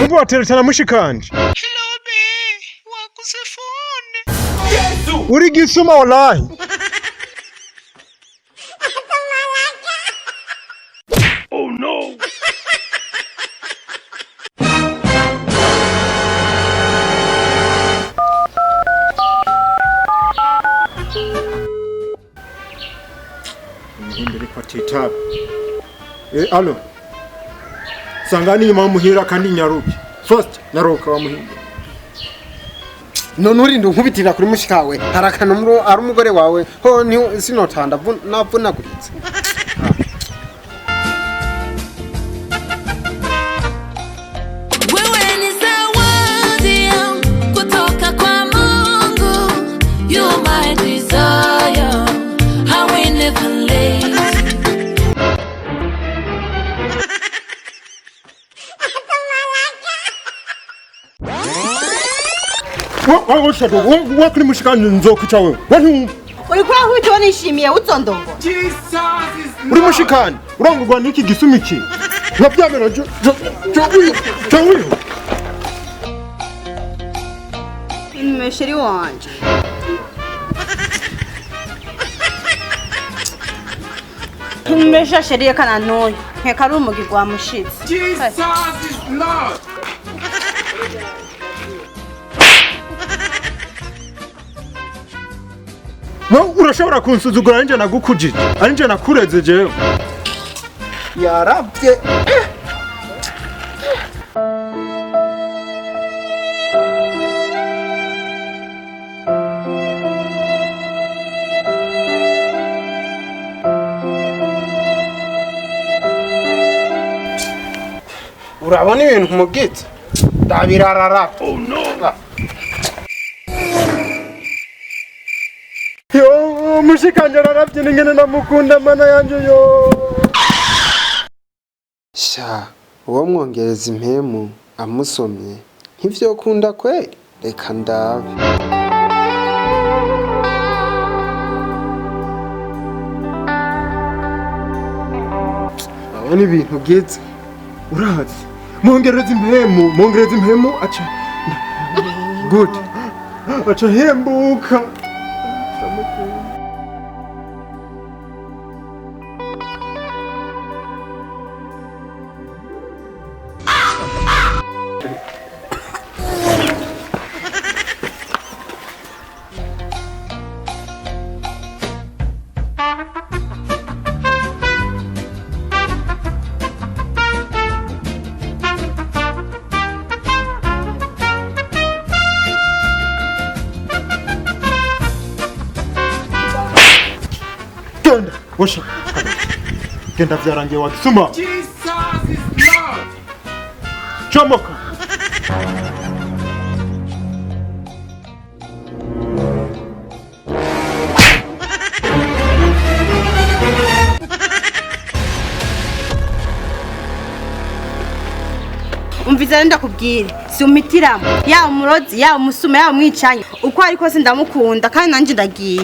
Ubu wateretsana mushikanje. Hello be, waguze phone. Yesu! Uri gisuma wallahi. Oh no. Ndiri kwa titabu. Alo. Sangani muhira kandi nyaruki. First naroka wa muhira. None uri nkubitira kuri mushikawe harakana ari umugore wawe ho ni sinotanda navunaguritse. Wewe ni zawadi kutoka kwa Mungu. You're my desire. I will never late. Wa kuri mushikanje nzokuca wewe. Wani uri kwa hwito nishimiye uzondongo. uri mushikanje urangurwa niki gisumi ki. Nabyamera jo Mesheri wanje. Mesha sheri kana noyo. Nkeka ari umugirwa mushitsi. Jesus is Lord. urashobora kunsuzugura nje nagukujije ari nje nakureze jewe Yarabye. Urabona ibintu mugitse ndabirarara. Oh no. yo mushikanje araravye ngene namukunda mana yanje yo Sha uwo mwongereza impemu amusomye nk'ivyo kunda kwe reka ndabe. abona ibintu gize urazi mwongereza impemu aca good aca hembuka genda washa genda vyarangiye wagisuma Jesus is Lord. chomoka Umviza ndakubwire si umitiramo ya umurozi ya umusuma ya umwicanye uko ariko se ndamukunda kandi nanje ndagiye